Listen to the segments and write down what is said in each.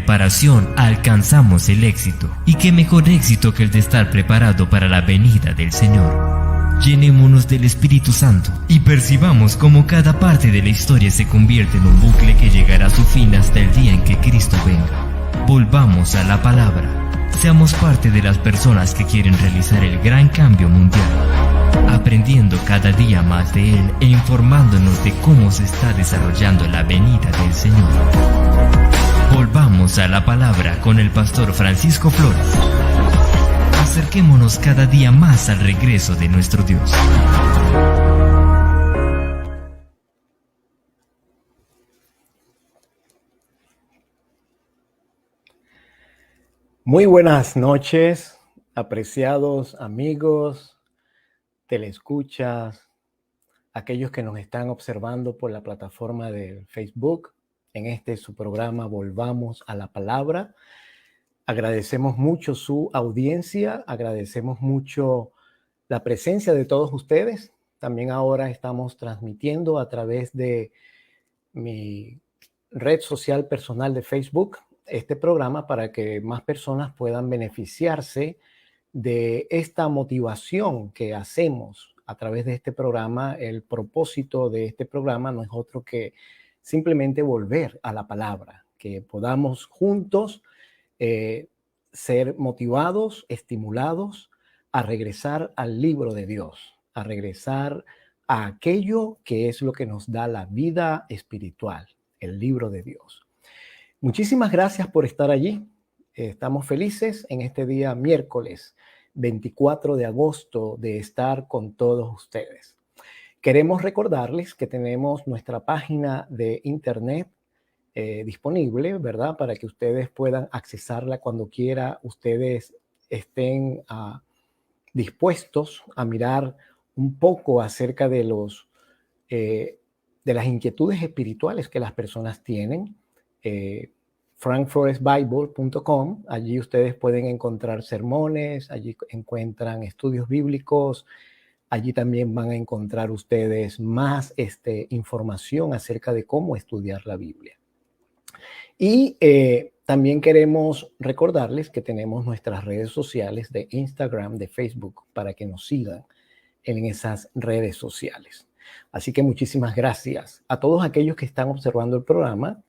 preparación alcanzamos el éxito. Y qué mejor éxito que el de estar preparado para la venida del Señor. Llenémonos del Espíritu Santo y percibamos cómo cada parte de la historia se convierte en un bucle que llegará a su fin hasta el día en que Cristo venga. Volvamos a la palabra. Seamos parte de las personas que quieren realizar el gran cambio mundial, aprendiendo cada día más de Él e informándonos de cómo se está desarrollando la venida del Señor. Volvamos a la palabra con el pastor Francisco Flores. Acerquémonos cada día más al regreso de nuestro Dios. Muy buenas noches, apreciados amigos, teleescuchas, aquellos que nos están observando por la plataforma de Facebook. En su programa Volvamos a la Palabra. Agradecemos mucho su audiencia, agradecemos mucho la presencia de todos ustedes. También ahora estamos transmitiendo a través de mi red social personal de Facebook este programa para que más personas puedan beneficiarse de esta motivación que hacemos a través de este programa. El propósito de este programa no es otro que simplemente volver a la palabra, que podamos juntos ser motivados, estimulados a regresar al libro de Dios, a regresar a aquello que es lo que nos da la vida espiritual, el libro de Dios. Muchísimas gracias por estar allí. Estamos felices en este día miércoles 24 de agosto de estar con todos ustedes. Queremos recordarles que tenemos nuestra página de internet disponible, ¿verdad? Para que ustedes puedan accesarla cuando quiera ustedes estén dispuestos a mirar un poco acerca de las inquietudes espirituales que las personas tienen. frankforestbible.com, allí ustedes pueden encontrar sermones, allí encuentran estudios bíblicos, allí también van a encontrar ustedes más información acerca de cómo estudiar la Biblia. Y también queremos recordarles que tenemos nuestras redes sociales de Instagram, de Facebook, para que nos sigan en esas redes sociales. Así que muchísimas gracias a todos aquellos que están observando el programa.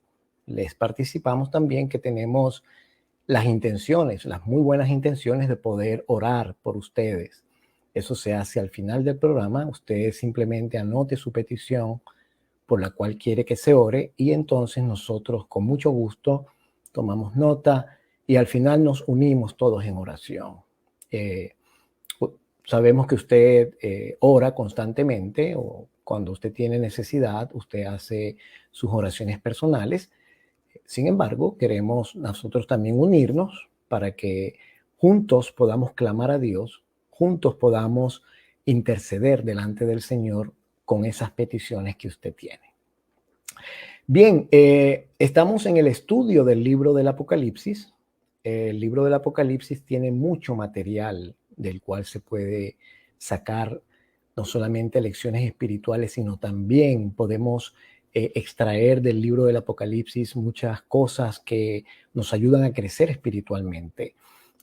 Les participamos también que tenemos las intenciones, las muy buenas intenciones de poder orar por ustedes. Eso se hace al final del programa. Usted simplemente anote su petición por la cual quiere que se ore y entonces nosotros con mucho gusto tomamos nota y al final nos unimos todos en oración. Sabemos que usted ora constantemente o cuando usted tiene necesidad, usted hace sus oraciones personales. Sin embargo, queremos nosotros también unirnos para que juntos podamos clamar a Dios, juntos podamos interceder delante del Señor con esas peticiones que usted tiene. Bien, estamos en el estudio del libro del Apocalipsis. El libro del Apocalipsis tiene mucho material del cual se puede sacar no solamente lecciones espirituales, sino también podemos extraer del libro del Apocalipsis muchas cosas que nos ayudan a crecer espiritualmente.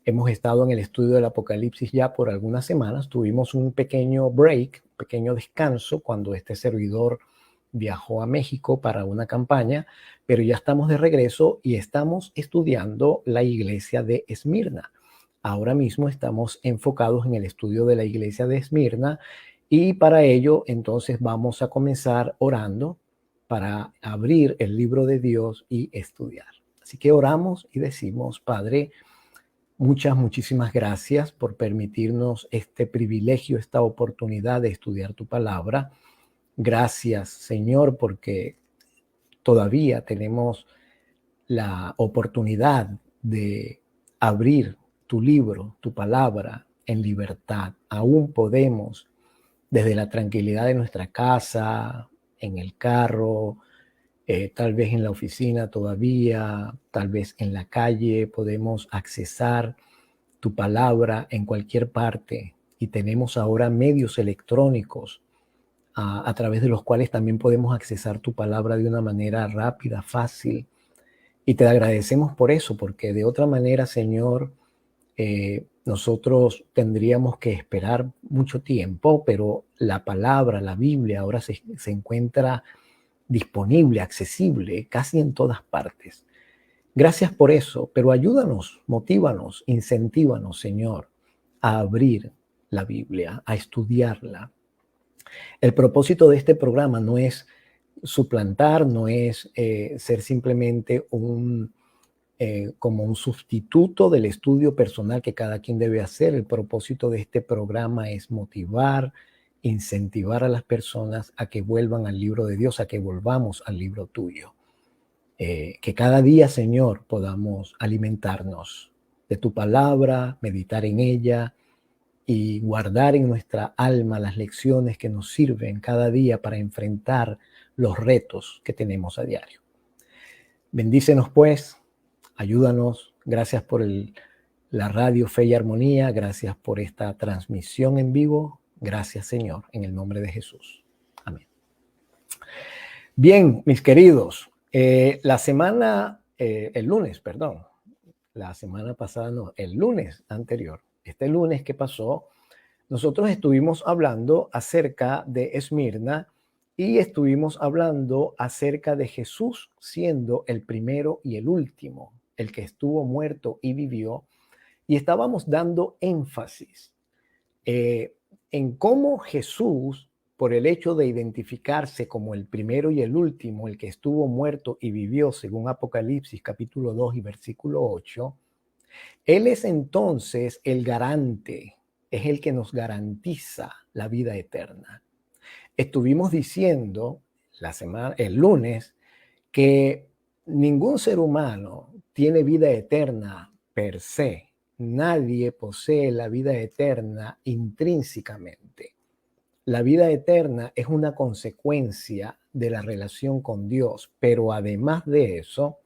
Hemos estado en el estudio del Apocalipsis ya por algunas semanas. Tuvimos un pequeño break, un pequeño descanso cuando este servidor viajó a México para una campaña, pero ya estamos de regreso y estamos estudiando la iglesia de Esmirna. Ahora mismo estamos enfocados en el estudio de la iglesia de Esmirna y para ello entonces vamos a comenzar orando para abrir el libro de Dios y estudiar. Así que oramos y decimos: Padre, muchísimas gracias por permitirnos este privilegio, esta oportunidad de estudiar tu palabra. Gracias, Señor, porque todavía tenemos la oportunidad de abrir tu libro, tu palabra en libertad. Aún podemos, desde la tranquilidad de nuestra casa, en el carro, tal vez en la oficina todavía, tal vez en la calle, podemos accesar tu palabra en cualquier parte. Y tenemos ahora medios electrónicos a través de los cuales también podemos accesar tu palabra de una manera rápida, fácil. Y te agradecemos por eso, porque de otra manera, Señor, nosotros tendríamos que esperar mucho tiempo, pero la palabra, la Biblia, ahora se encuentra disponible, accesible, casi en todas partes. Gracias por eso, pero ayúdanos, motívanos, incentívanos, Señor, a abrir la Biblia, a estudiarla. El propósito de este programa no es suplantar, no es ser simplemente como un sustituto del estudio personal que cada quien debe hacer. El propósito de este programa es motivar, incentivar a las personas a que vuelvan al libro de Dios, a que volvamos al libro tuyo. Que cada día, Señor, podamos alimentarnos de tu palabra, meditar en ella y guardar en nuestra alma las lecciones que nos sirven cada día para enfrentar los retos que tenemos a diario. Bendícenos pues, ayúdanos. Gracias por la radio Fe y Armonía, gracias por esta transmisión en vivo. Gracias, Señor, en el nombre de Jesús. Amén. Bien, mis queridos, el lunes anterior, este lunes que pasó, nosotros estuvimos hablando acerca de Esmirna y estuvimos hablando acerca de Jesús siendo el primero y el último, el que estuvo muerto y vivió, y estábamos dando énfasis en cómo Jesús, por el hecho de identificarse como el primero y el último, el que estuvo muerto y vivió, según Apocalipsis capítulo 2 y versículo 8, Él es entonces el garante, es el que nos garantiza la vida eterna. Estuvimos diciendo el lunes que ningún ser humano tiene vida eterna per se. Nadie posee la vida eterna intrínsecamente. La vida eterna es una consecuencia de la relación con Dios, pero además de eso,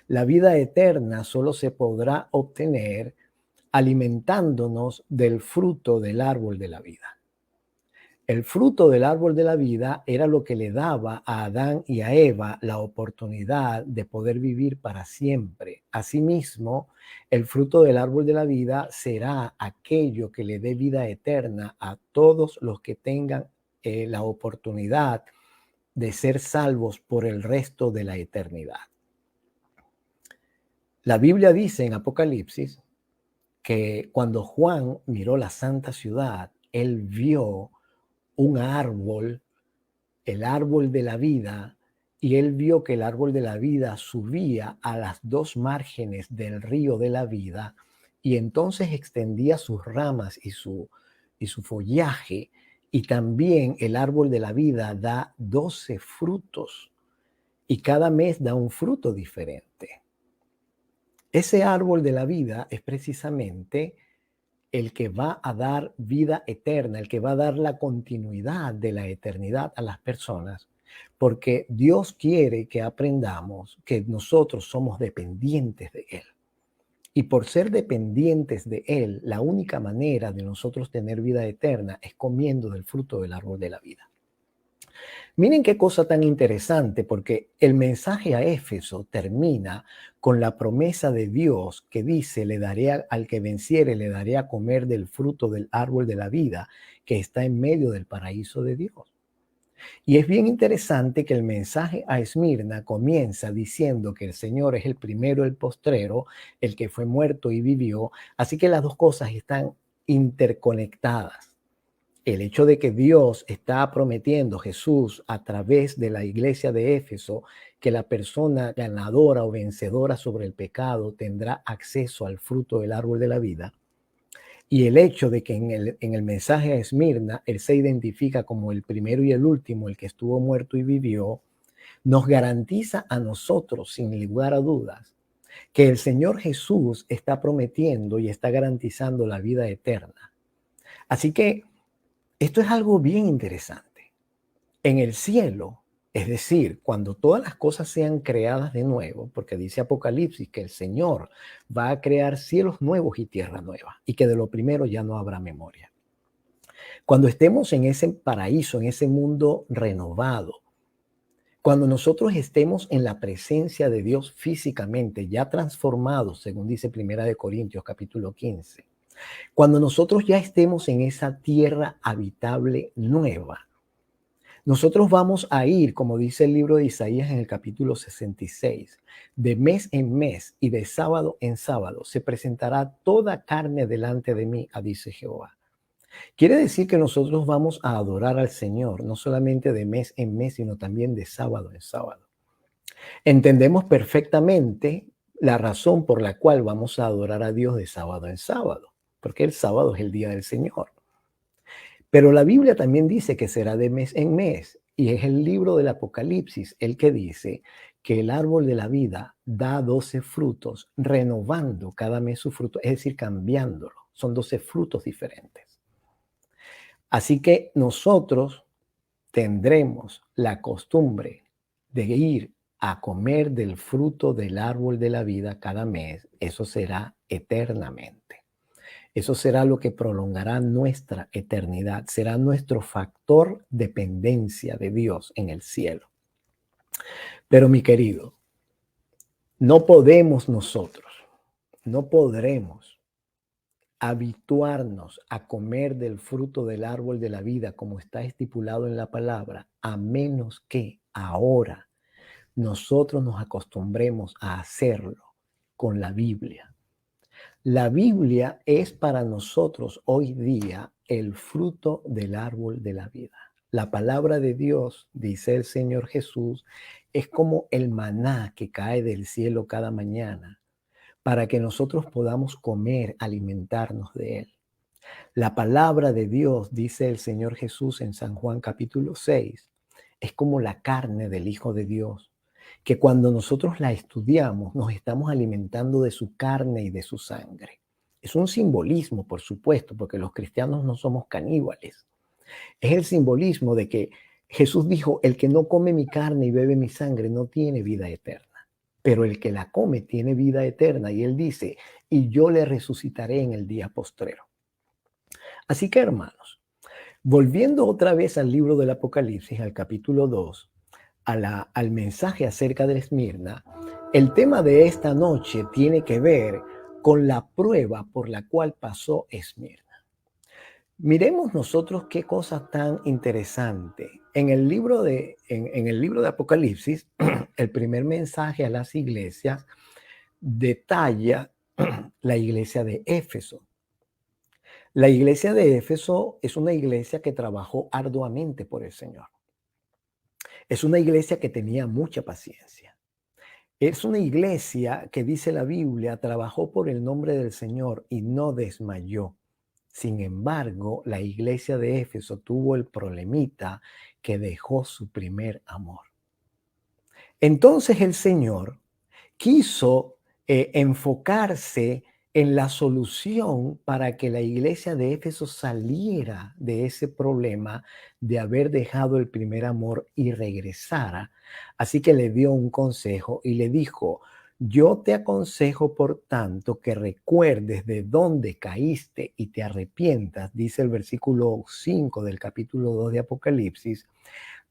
la vida eterna solo se podrá obtener alimentándonos del fruto del árbol de la vida. El fruto del árbol de la vida era lo que le daba a Adán y a Eva la oportunidad de poder vivir para siempre. Asimismo, el fruto del árbol de la vida será aquello que le dé vida eterna a todos los que tengan la oportunidad de ser salvos por el resto de la eternidad. La Biblia dice en Apocalipsis que cuando Juan miró la santa ciudad, él vio un árbol, el árbol de la vida, y él vio que el árbol de la vida subía a las dos márgenes del río de la vida y entonces extendía sus ramas y su follaje, y también el árbol de la vida da 12 frutos y cada mes da un fruto diferente. Ese árbol de la vida es precisamente el que va a dar vida eterna, el que va a dar la continuidad de la eternidad a las personas, porque Dios quiere que aprendamos que nosotros somos dependientes de Él. Y por ser dependientes de Él, la única manera de nosotros tener vida eterna es comiendo del fruto del árbol de la vida. Miren qué cosa tan interesante, porque el mensaje a Éfeso termina con la promesa de Dios que dice: le daré al que venciere, le daré a comer del fruto del árbol de la vida que está en medio del paraíso de Dios. Y es bien interesante que el mensaje a Esmirna comienza diciendo que el Señor es el primero, el postrero, el que fue muerto y vivió. Así que las dos cosas están interconectadas. El hecho de que Dios está prometiendo, Jesús, a través de la iglesia de Éfeso, que la persona ganadora o vencedora sobre el pecado tendrá acceso al fruto del árbol de la vida. Y el hecho de que en el mensaje a Esmirna, Él se identifica como el primero y el último, el que estuvo muerto y vivió, nos garantiza a nosotros, sin lugar a dudas, que el Señor Jesús está prometiendo y está garantizando la vida eterna. Así que esto es algo bien interesante. En el cielo, es decir, cuando todas las cosas sean creadas de nuevo, porque dice Apocalipsis que el Señor va a crear cielos nuevos y tierra nueva, y que de lo primero ya no habrá memoria. Cuando estemos en ese paraíso, en ese mundo renovado, Cuando nosotros estemos en la presencia de Dios físicamente, ya transformados, según dice Primera de Corintios capítulo 15, cuando nosotros ya estemos en esa tierra habitable nueva, nosotros vamos a ir, como dice el libro de Isaías en el capítulo 66, de mes en mes y de sábado en sábado se presentará toda carne delante de mí, dice Jehová. Quiere decir que nosotros vamos a adorar al Señor, no solamente de mes en mes, sino también de sábado en sábado. Entendemos perfectamente la razón por la cual vamos a adorar a Dios de sábado en sábado, porque el sábado es el día del Señor. Pero la Biblia también dice que será de mes en mes, y es el libro del Apocalipsis el que dice que el árbol de la vida da 12 frutos, renovando cada mes su fruto, es decir, cambiándolo. Son 12 frutos diferentes. Así que nosotros tendremos la costumbre de ir a comer del fruto del árbol de la vida cada mes. Eso será eternamente. Eso será lo que prolongará nuestra eternidad. Será nuestro factor de dependencia de Dios en el cielo. Pero mi querido, no podemos nosotros, no podremos habituarnos a comer del fruto del árbol de la vida como está estipulado en la palabra, a menos que ahora nosotros nos acostumbremos a hacerlo con la Biblia. La Biblia es para nosotros hoy día el fruto del árbol de la vida. La palabra de Dios, dice el Señor Jesús, es como el maná que cae del cielo cada mañana para que nosotros podamos comer, alimentarnos de él. La palabra de Dios, dice el Señor Jesús en San Juan capítulo 6, es como la carne del Hijo de Dios, que cuando nosotros la estudiamos nos estamos alimentando de su carne y de su sangre. Es un simbolismo, por supuesto, porque los cristianos no somos caníbales. Es el simbolismo de que Jesús dijo, el que no come mi carne y bebe mi sangre no tiene vida eterna, pero el que la come tiene vida eterna. Y él dice, y yo le resucitaré en el día postrero. Así que, hermanos, volviendo otra vez al libro del Apocalipsis, al capítulo 2, al mensaje acerca de Esmirna, el tema de esta noche tiene que ver con la prueba por la cual pasó Esmirna. Miremos nosotros qué cosa tan interesante. En el libro de Apocalipsis, el primer mensaje a las iglesias detalla la iglesia de Éfeso. La iglesia de Éfeso es una iglesia que trabajó arduamente por el Señor. Es una iglesia que tenía mucha paciencia. Es una iglesia que, dice la Biblia, trabajó por el nombre del Señor y no desmayó. Sin embargo, la iglesia de Éfeso tuvo el problemita que dejó su primer amor. Entonces el Señor quiso enfocarse en la solución para que la iglesia de Éfeso saliera de ese problema de haber dejado el primer amor y regresara. Así que le dio un consejo y le dijo, yo te aconsejo, por tanto, que recuerdes de dónde caíste y te arrepientas, dice el versículo 5 del capítulo 2 de Apocalipsis,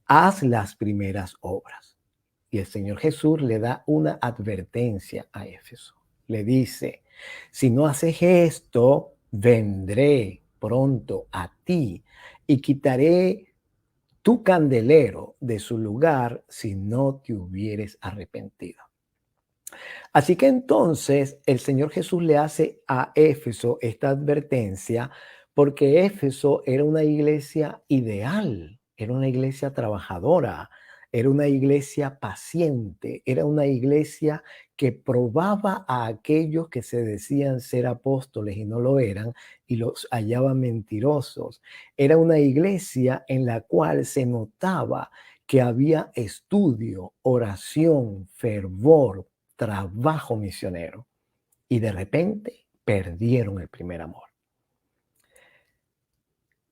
haz las primeras obras. Y el Señor Jesús le da una advertencia a Éfeso. Le dice, si no haces esto, vendré pronto a ti y quitaré tu candelero de su lugar si no te hubieres arrepentido. Así que entonces el Señor Jesús le hace a Éfeso esta advertencia porque Éfeso era una iglesia ideal, era una iglesia trabajadora, era una iglesia paciente, era una iglesia que probaba a aquellos que se decían ser apóstoles y no lo eran y los hallaba mentirosos. Era una iglesia en la cual se notaba que había estudio, oración, fervor, trabajo misionero, y de repente perdieron el primer amor.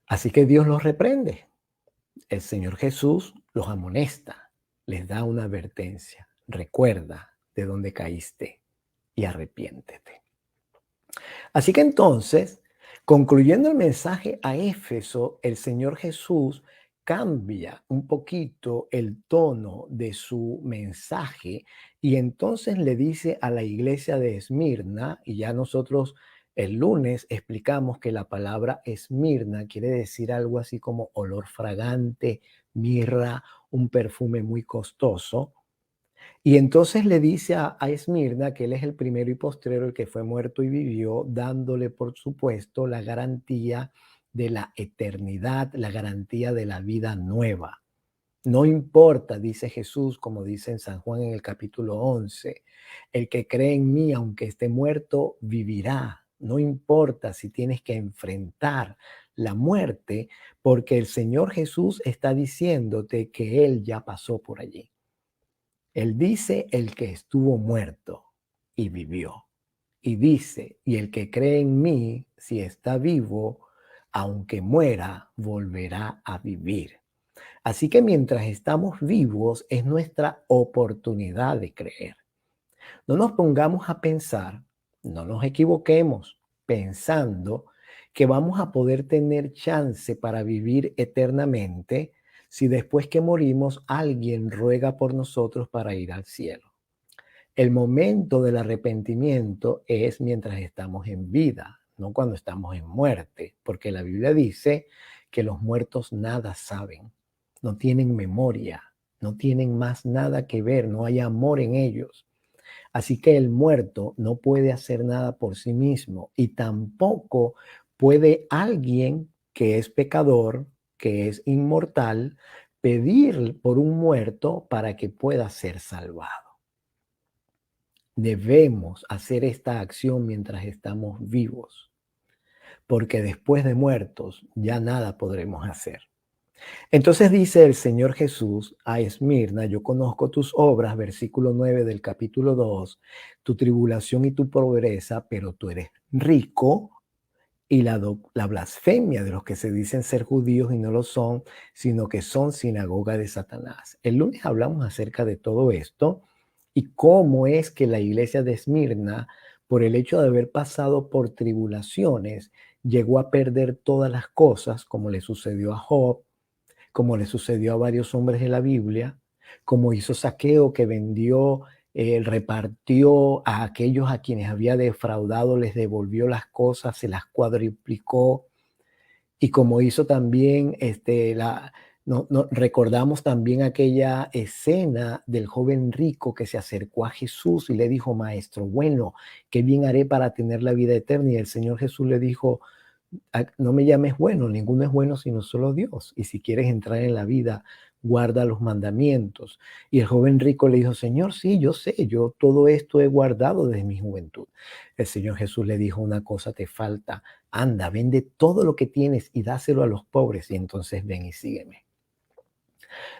Así que Dios los reprende. El Señor Jesús los amonesta, les da una advertencia. Recuerda de dónde caíste y arrepiéntete. Así que entonces, concluyendo el mensaje a Éfeso, el Señor Jesús cambia un poquito el tono de su mensaje y entonces le dice a la iglesia de Esmirna, y ya nosotros el lunes explicamos que la palabra Esmirna quiere decir algo así como olor fragante, mirra, un perfume muy costoso. Y entonces le dice a Esmirna que él es el primero y postrero, el que fue muerto y vivió, dándole, por supuesto, la garantía de la eternidad, la garantía de la vida nueva. No importa, dice Jesús, como dice en San Juan en el capítulo 11, el que cree en mí, aunque esté muerto, vivirá. No importa si tienes que enfrentar la muerte, porque el Señor Jesús está diciéndote que Él ya pasó por allí. Él dice, el que estuvo muerto y vivió. Y dice, y el que cree en mí, si está vivo, aunque muera, volverá a vivir. Así que mientras estamos vivos es nuestra oportunidad de creer. No nos pongamos a pensar, no nos equivoquemos pensando que vamos a poder tener chance para vivir eternamente si después que morimos alguien ruega por nosotros para ir al cielo. El momento del arrepentimiento es mientras estamos en vida, no cuando estamos en muerte, porque la Biblia dice que los muertos nada saben, no tienen memoria, no tienen más nada que ver, no hay amor en ellos. Así que el muerto no puede hacer nada por sí mismo y tampoco puede alguien que es pecador, que es inmortal, pedir por un muerto para que pueda ser salvado. Debemos hacer esta acción mientras estamos vivos, porque después de muertos ya nada podremos hacer. Entonces dice el Señor Jesús a Esmirna, yo conozco tus obras, versículo 9 del capítulo 2, tu tribulación y tu pobreza, pero tú eres rico, y la blasfemia de los que se dicen ser judíos y no lo son, sino que son sinagoga de Satanás. El lunes hablamos acerca de todo esto y cómo es que la iglesia de Esmirna, por el hecho de haber pasado por tribulaciones, llegó a perder todas las cosas, como le sucedió a Job, como le sucedió a varios hombres de la Biblia, como hizo Zaqueo, que vendió, repartió a aquellos a quienes había defraudado, les devolvió las cosas, se las cuadruplicó, y como hizo también recordamos también aquella escena del joven rico que se acercó a Jesús y le dijo, maestro, bueno, ¿qué bien haré para tener la vida eterna? Y el Señor Jesús le dijo, no me llames bueno, ninguno es bueno sino solo Dios. Y si quieres entrar en la vida, guarda los mandamientos. Y el joven rico le dijo, Señor, sí, yo sé, yo todo esto he guardado desde mi juventud. El Señor Jesús le dijo, una cosa te falta, anda, vende todo lo que tienes y dáselo a los pobres y entonces ven y sígueme.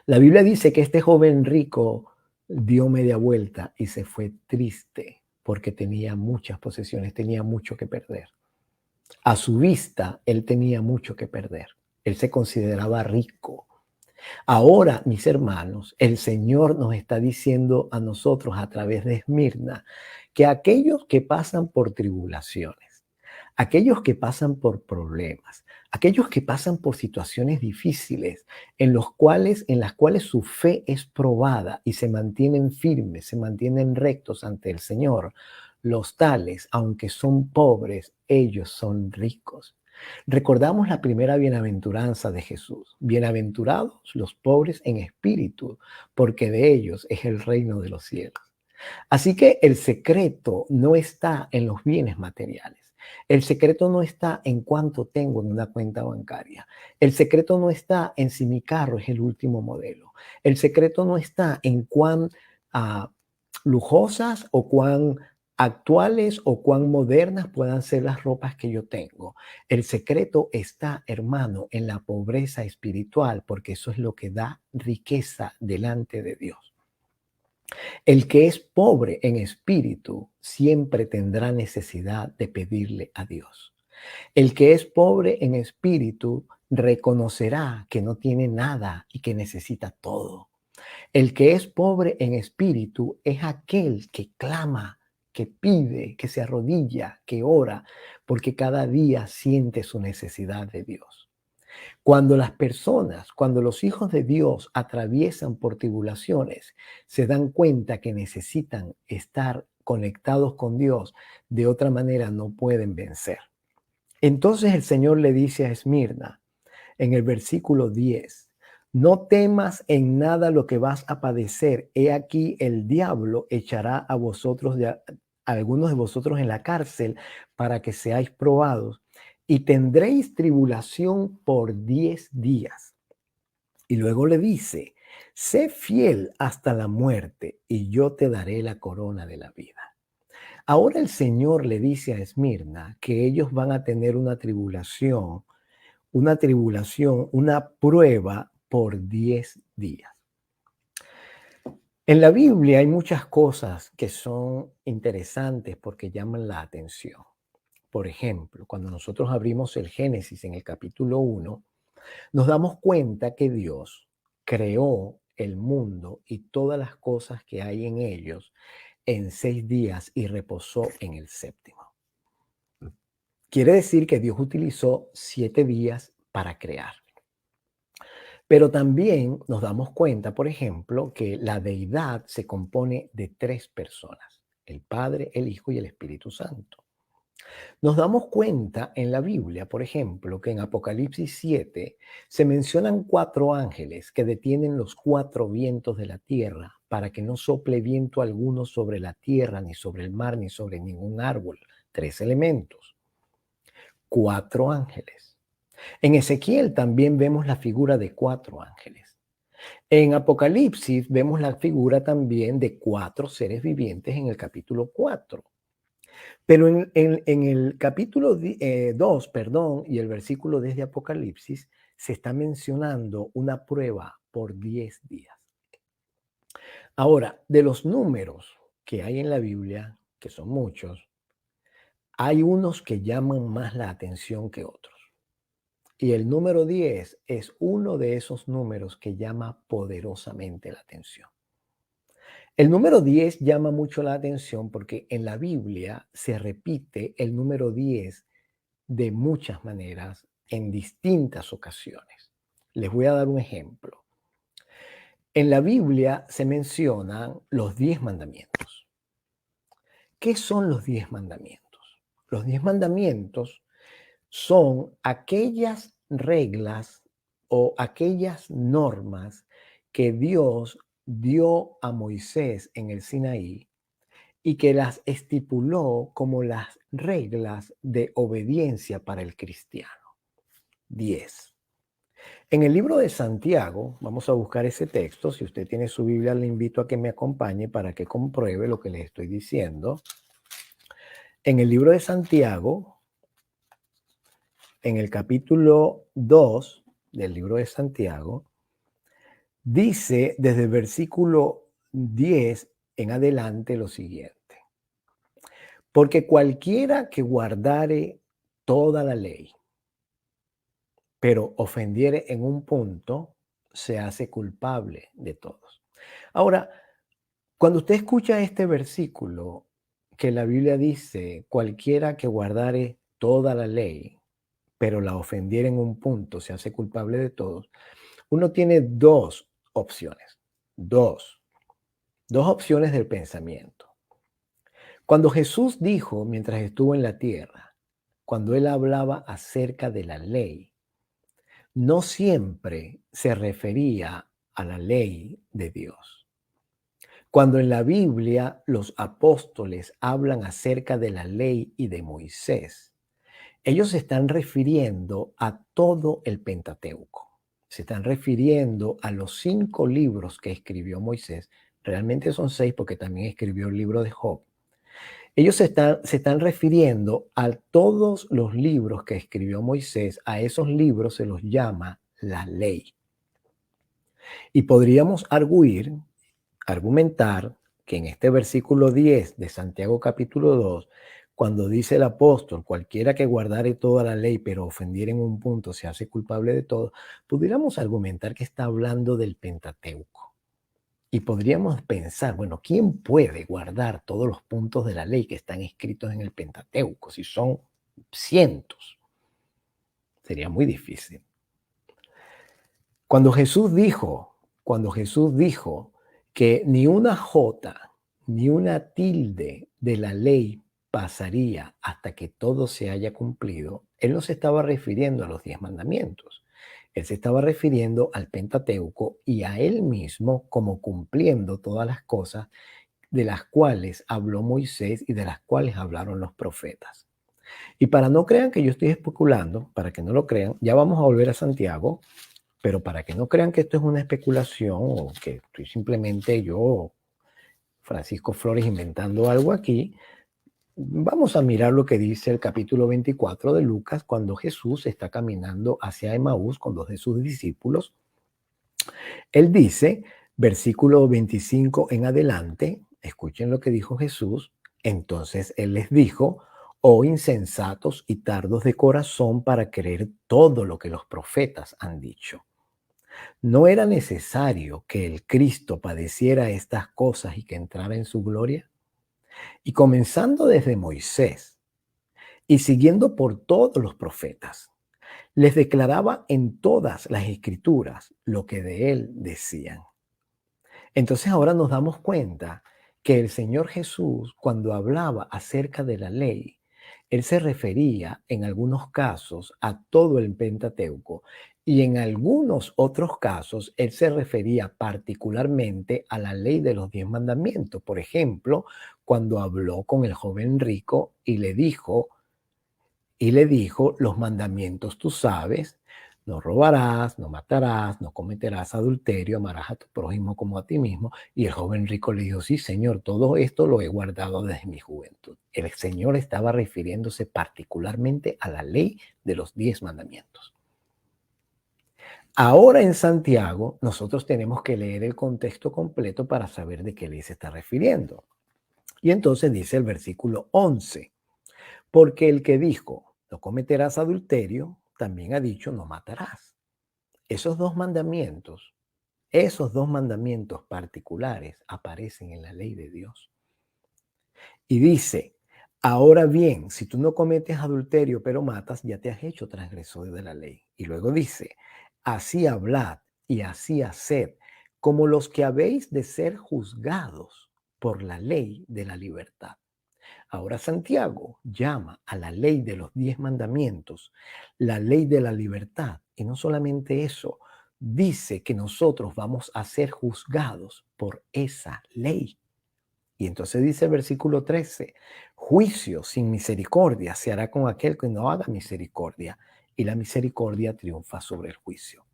La Biblia dice que este joven rico dio media vuelta y se fue triste porque tenía muchas posesiones, tenía mucho que perder. A su vista, él tenía mucho que perder. Él se consideraba rico. Ahora, mis hermanos, el Señor nos está diciendo a nosotros a través de Esmirna que aquellos que pasan por tribulaciones, aquellos que pasan por problemas, aquellos que pasan por situaciones difíciles en las cuales su fe es probada y se mantienen firmes, se mantienen rectos ante el Señor, los tales, aunque son pobres, ellos son ricos. Recordamos la primera bienaventuranza de Jesús. Bienaventurados los pobres en espíritu, porque de ellos es el reino de los cielos. Así que el secreto no está en los bienes materiales. El secreto no está en cuánto tengo en una cuenta bancaria. El secreto no está en si mi carro es el último modelo. El secreto no está en cuán lujosas o cuán actuales o cuán modernas puedan ser las ropas que yo tengo. El secreto está, hermano, en la pobreza espiritual, porque eso es lo que da riqueza delante de Dios. El que es pobre en espíritu siempre tendrá necesidad de pedirle a Dios. El que es pobre en espíritu reconocerá que no tiene nada y que necesita todo. El que es pobre en espíritu es aquel que clama, que pide, que se arrodilla, que ora, porque cada día siente su necesidad de Dios. Cuando los hijos de Dios atraviesan por tribulaciones, se dan cuenta que necesitan estar conectados con Dios, de otra manera no pueden vencer. Entonces el Señor le dice a Esmirna en el versículo 10, no temas en nada lo que vas a padecer. He aquí el diablo echará a algunos de vosotros en la cárcel para que seáis probados y tendréis tribulación por 10 días. Y luego le dice, sé fiel hasta la muerte y yo te daré la corona de la vida. Ahora el Señor le dice a Esmirna que ellos van a tener una tribulación, una prueba por 10 días. En la Biblia hay muchas cosas que son interesantes porque llaman la atención. Por ejemplo, cuando nosotros abrimos el Génesis en el capítulo 1, nos damos cuenta que Dios creó el mundo y todas las cosas que hay en ellos en 6 días y reposó en el séptimo. Quiere decir que Dios utilizó 7 días para crear. Pero también nos damos cuenta, por ejemplo, que la deidad se compone de 3 personas, el Padre, el Hijo y el Espíritu Santo. Nos damos cuenta en la Biblia, por ejemplo, que en Apocalipsis 7 se mencionan 4 ángeles que detienen los 4 vientos de la tierra para que no sople viento alguno sobre la tierra, ni sobre el mar, ni sobre ningún árbol. 3 elementos. 4 ángeles. En Ezequiel también vemos la figura de 4 ángeles. En Apocalipsis vemos la figura también de 4 seres vivientes en el capítulo 4. Pero en el capítulo 2, perdón, y el versículo 10 de Apocalipsis, se está mencionando una prueba por 10 días. Ahora, de los números que hay en la Biblia, que son muchos, hay unos que llaman más la atención que otros. Y el número 10 es uno de esos números que llama poderosamente la atención. El número 10 llama mucho la atención porque en la Biblia se repite el número 10 de muchas maneras en distintas ocasiones. Les voy a dar un ejemplo. En la Biblia se mencionan los 10 mandamientos. ¿Qué son los 10 mandamientos? Los 10 mandamientos son aquellas reglas o aquellas normas que Dios dio a Moisés en el Sinaí y que las estipuló como las reglas de obediencia para el cristiano. 10. En el libro de Santiago, vamos a buscar ese texto. Si usted tiene su Biblia, le invito a que me acompañe para que compruebe lo que le estoy diciendo. En el libro de Santiago, en el capítulo 2 del libro de Santiago, dice desde el versículo 10 en adelante lo siguiente. Porque cualquiera que guardare toda la ley, pero ofendiere en un punto, se hace culpable de todos. Ahora, cuando usted escucha este versículo, que la Biblia dice, cualquiera que guardare toda la ley, pero la ofendiera en un punto, se hace culpable de todos, uno tiene dos opciones. Dos opciones del pensamiento. Cuando Jesús dijo, mientras estuvo en la tierra, cuando él hablaba acerca de la ley, no siempre se refería a la ley de Dios. Cuando en la Biblia los apóstoles hablan acerca de la ley y de Moisés, ellos se están refiriendo a todo el Pentateuco. Se están refiriendo a los 5 libros que escribió Moisés. Realmente son 6 porque también escribió el libro de Job. Ellos se están refiriendo a todos los libros que escribió Moisés. A esos libros se los llama la ley. Y podríamos argumentar que en este versículo 10 de Santiago capítulo 2, cuando dice el apóstol, cualquiera que guardare toda la ley pero ofendiere en un punto se hace culpable de todo, pudiéramos argumentar que está hablando del Pentateuco. Y podríamos pensar, bueno, ¿quién puede guardar todos los puntos de la ley que están escritos en el Pentateuco? Si son cientos, sería muy difícil. Cuando cuando Jesús dijo que ni una jota ni una tilde de la ley pasaría hasta que todo se haya cumplido, él no se estaba refiriendo a los 10 mandamientos. Él se estaba refiriendo al Pentateuco y a él mismo como cumpliendo todas las cosas de las cuales habló Moisés y de las cuales hablaron los profetas. Y para no crean que yo estoy especulando, para que no lo crean, ya vamos a volver a Santiago, pero para que no crean que esto es una especulación o que estoy simplemente yo, Francisco Flores, inventando algo aquí, vamos a mirar lo que dice el capítulo 24 de Lucas cuando Jesús está caminando hacia Emaús con 2 de sus discípulos. Él dice, versículo 25 en adelante, escuchen lo que dijo Jesús. Entonces él les dijo: oh insensatos y tardos de corazón para creer todo lo que los profetas han dicho. ¿No era necesario que el Cristo padeciera estas cosas y que entrara en su gloria? Y comenzando desde Moisés y siguiendo por todos los profetas, les declaraba en todas las escrituras lo que de él decían. Entonces ahora nos damos cuenta que el Señor Jesús, cuando hablaba acerca de la ley, él se refería en algunos casos a todo el Pentateuco y en algunos otros casos él se refería particularmente a la ley de los 10 mandamientos. Por ejemplo, cuando habló con el joven rico y le dijo, los mandamientos tú sabes: no robarás, no matarás, no cometerás adulterio, amarás a tu prójimo como a ti mismo. Y el joven rico le dijo, sí, Señor, todo esto lo he guardado desde mi juventud. El Señor estaba refiriéndose particularmente a la ley de los 10 mandamientos. Ahora en Santiago, nosotros tenemos que leer el contexto completo para saber de qué ley se está refiriendo. Y entonces dice el versículo 11, porque el que dijo, no cometerás adulterio, también ha dicho, no matarás. Esos dos mandamientos particulares aparecen en la ley de Dios. Y dice, ahora bien, si tú no cometes adulterio pero matas, ya te has hecho transgresor de la ley. Y luego dice, así hablad y así haced, como los que habéis de ser juzgados por la ley de la libertad. Ahora Santiago llama a la ley de los 10 mandamientos la ley de la libertad. Y no solamente eso, dice que nosotros vamos a ser juzgados por esa ley. Y entonces dice el versículo 13, juicio sin misericordia se hará con aquel que no haga misericordia, y la misericordia triunfa sobre el juicio.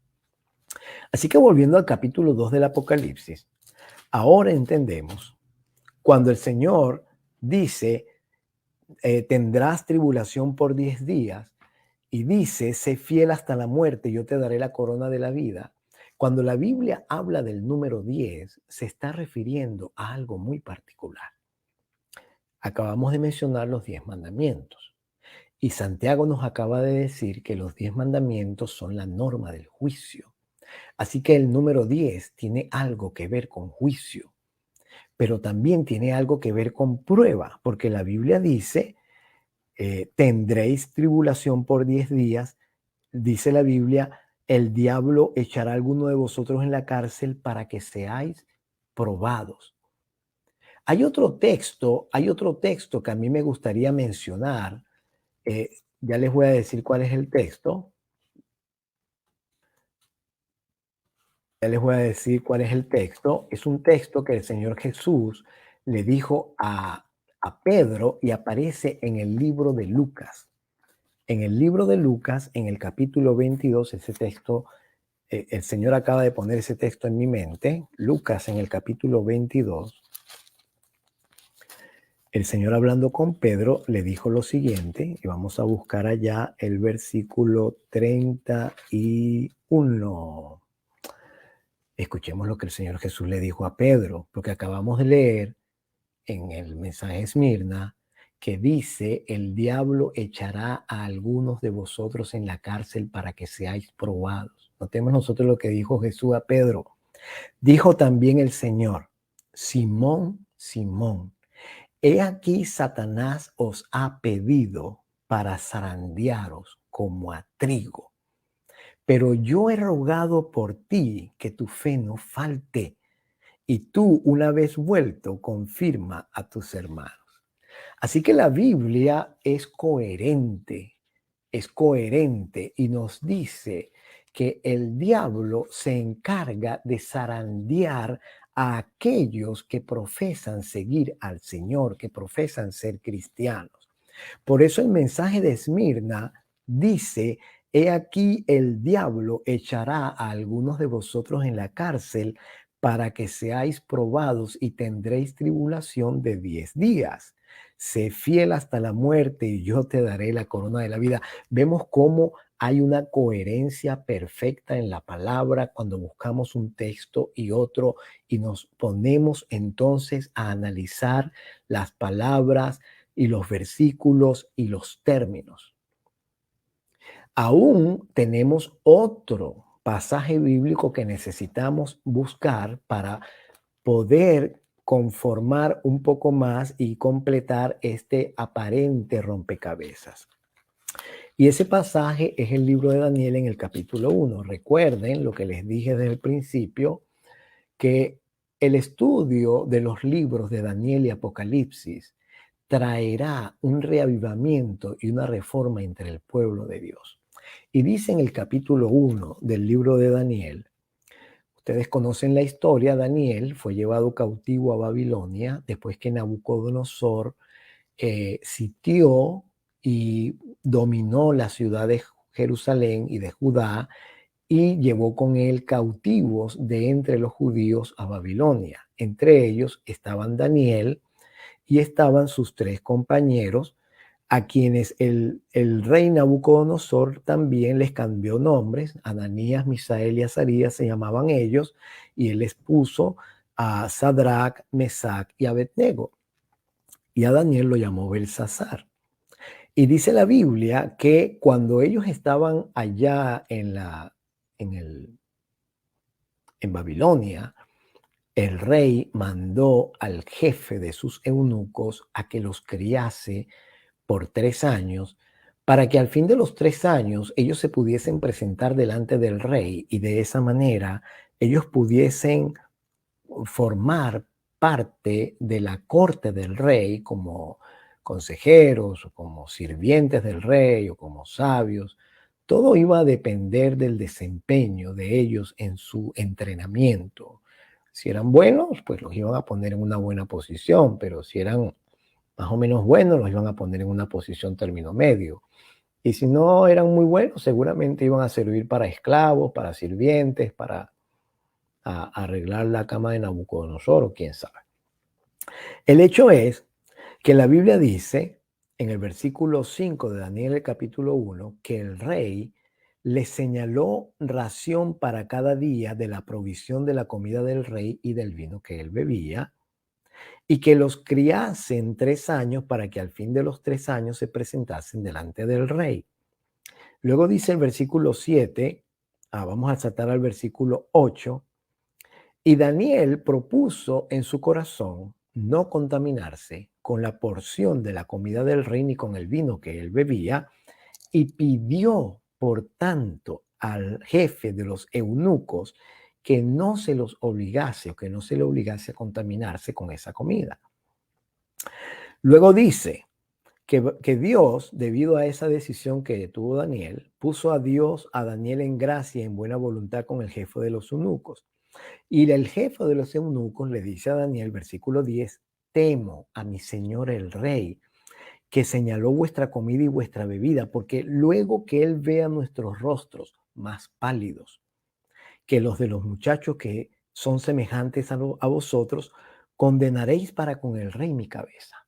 Así que volviendo al capítulo 2 del Apocalipsis, ahora entendemos cuando el Señor dice, tendrás tribulación por 10 días, y dice, sé fiel hasta la muerte, yo te daré la corona de la vida. Cuando la Biblia habla del número 10, se está refiriendo a algo muy particular. Acabamos de mencionar los 10 mandamientos. Y Santiago nos acaba de decir que los 10 mandamientos son la norma del juicio. Así que el número 10 tiene algo que ver con juicio, pero también tiene algo que ver con prueba, porque la Biblia dice, tendréis tribulación por 10 días, dice la Biblia, el diablo echará a alguno de vosotros en la cárcel para que seáis probados. Hay otro texto que a mí me gustaría mencionar. Ya les voy a decir cuál es el texto. Es un texto que el Señor Jesús le dijo a Pedro y aparece en el libro de Lucas. En el libro de Lucas, en el capítulo 22, ese texto, el Señor acaba de poner ese texto en mi mente. Lucas en el capítulo 22. El Señor hablando con Pedro le dijo lo siguiente, y vamos a buscar allá el versículo 31. Escuchemos lo que el Señor Jesús le dijo a Pedro, lo que acabamos de leer en el mensaje de Esmirna, que dice, el diablo echará a algunos de vosotros en la cárcel para que seáis probados. Notemos nosotros lo que dijo Jesús a Pedro. Dijo también el Señor, Simón, Simón, he aquí Satanás os ha pedido para zarandearos como a trigo. pero yo he rogado por ti que tu fe no falte, y tú, una vez vuelto, confirma a tus hermanos. Así que la Biblia es coherente y nos dice que el diablo se encarga de zarandear a aquellos que profesan seguir al Señor, que profesan ser cristianos. Por eso el mensaje de Esmirna dice: he aquí el diablo echará a algunos de vosotros en la cárcel para que seáis probados y tendréis tribulación de 10 días. Sé fiel hasta la muerte y yo te daré la corona de la vida. Vemos cómo hay una coherencia perfecta en la palabra cuando buscamos un texto y otro y nos ponemos entonces a analizar las palabras y los versículos y los términos. Aún tenemos otro pasaje bíblico que necesitamos buscar para poder conformar un poco más y completar este aparente rompecabezas. Y ese pasaje es el libro de Daniel en el capítulo 1. Recuerden lo que les dije desde el principio, que el estudio de los libros de Daniel y Apocalipsis traerá un reavivamiento y una reforma entre el pueblo de Dios. Y dice en el capítulo 1 del libro de Daniel, ustedes conocen la historia. Daniel fue llevado cautivo a Babilonia después que Nabucodonosor sitió y dominó la ciudad de Jerusalén y de Judá, y llevó con él cautivos de entre los judíos a Babilonia. Entre ellos estaban Daniel y estaban sus 3 compañeros, a quienes el rey Nabucodonosor también les cambió nombres. Ananías, Misael y Azarías se llamaban ellos, y él les puso a Sadrach, Mesac y Abednego. Y a Daniel lo llamó Belsasar. Y dice la Biblia que cuando ellos estaban allá en Babilonia, el rey mandó al jefe de sus eunucos a que los criase por 3 años, para que al fin de los 3 años ellos se pudiesen presentar delante del rey, y de esa manera ellos pudiesen formar parte de la corte del rey como consejeros o como sirvientes del rey o como sabios. Todo iba a depender del desempeño de ellos en su entrenamiento. Si eran buenos, pues los iban a poner en una buena posición, pero si eran más o menos buenos, los iban a poner en una posición término medio. Y si no eran muy buenos, seguramente iban a servir para esclavos, para sirvientes, para arreglar la cama de Nabucodonosor, o quién sabe. El hecho es que la Biblia dice en el versículo 5 de Daniel, el capítulo 1, que el rey le señaló ración para cada día de la provisión de la comida del rey y del vino que él bebía, y que los criasen 3 años para que al fin de los 3 años se presentasen delante del rey. Luego dice el versículo 7, vamos a saltar al versículo 8, y Daniel propuso en su corazón no contaminarse con la porción de la comida del rey ni con el vino que él bebía, y pidió, por tanto, al jefe de los eunucos que no se los obligase o que no se le obligase a contaminarse con esa comida. Luego dice que Dios, debido a esa decisión que tuvo Daniel, puso a Daniel en gracia y en buena voluntad con el jefe de los eunucos. Y el jefe de los eunucos le dice a Daniel, versículo 10, temo a mi señor el rey, que señaló vuestra comida y vuestra bebida, porque luego que él vea nuestros rostros más pálidos que los de los muchachos que son semejantes a vosotros, condenaréis para con el rey mi cabeza.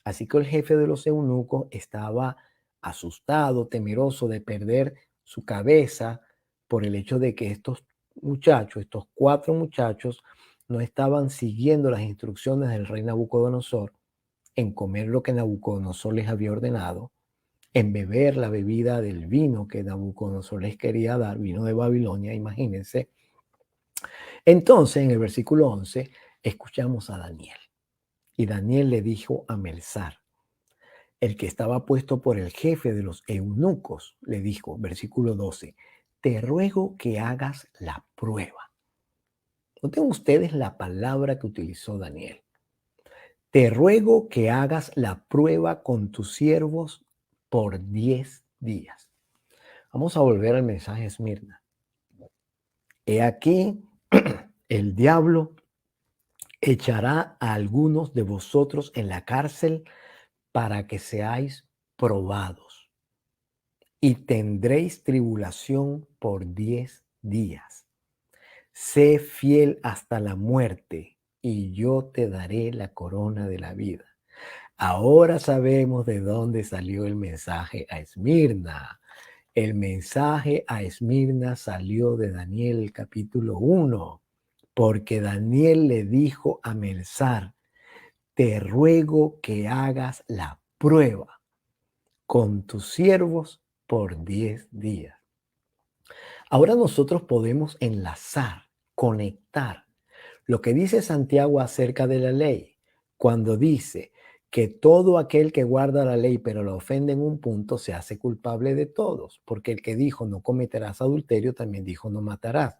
Así que el jefe de los eunucos estaba asustado, temeroso de perder su cabeza por el hecho de que estos 4 muchachos, no estaban siguiendo las instrucciones del rey Nabucodonosor en comer lo que Nabucodonosor les había ordenado, en beber la bebida del vino que Nabucodonosor les quería dar, vino de Babilonia, imagínense. Entonces, en el versículo 11, escuchamos a Daniel. Y Daniel le dijo a Melzar, el que estaba puesto por el jefe de los eunucos, le dijo, versículo 12, te ruego que hagas la prueba. Noten ustedes la palabra que utilizó Daniel. Te ruego que hagas la prueba con tus siervos por 10 días. Vamos a volver al mensaje de Esmirna. He aquí, el diablo echará a algunos de vosotros en la cárcel para que seáis probados y tendréis tribulación por 10 días. Sé fiel hasta la muerte y yo te daré la corona de la vida. Ahora sabemos de dónde salió el mensaje a Esmirna. El mensaje a Esmirna salió de Daniel capítulo 1, porque Daniel le dijo a Melsar, te ruego que hagas la prueba con tus siervos por 10 días. Ahora nosotros podemos enlazar, conectar lo que dice Santiago acerca de la ley, cuando dice que todo aquel que guarda la ley pero la ofende en un punto se hace culpable de todos, porque el que dijo no cometerás adulterio también dijo no matarás.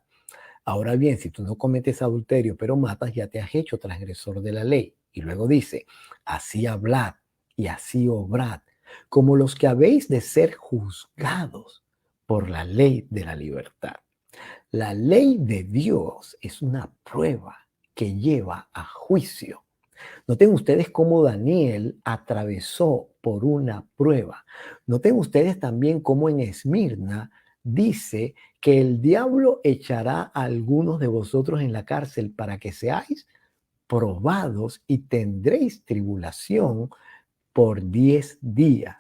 Ahora bien, si tú no cometes adulterio pero matas, ya te has hecho transgresor de la ley. Y luego dice, así hablad y así obrad, como los que habéis de ser juzgados por la ley de la libertad. La ley de Dios es una prueba que lleva a juicio. Noten ustedes cómo Daniel atravesó por una prueba. Noten ustedes también cómo en Esmirna dice que el diablo echará a algunos de vosotros en la cárcel para que seáis probados y tendréis tribulación por 10 días.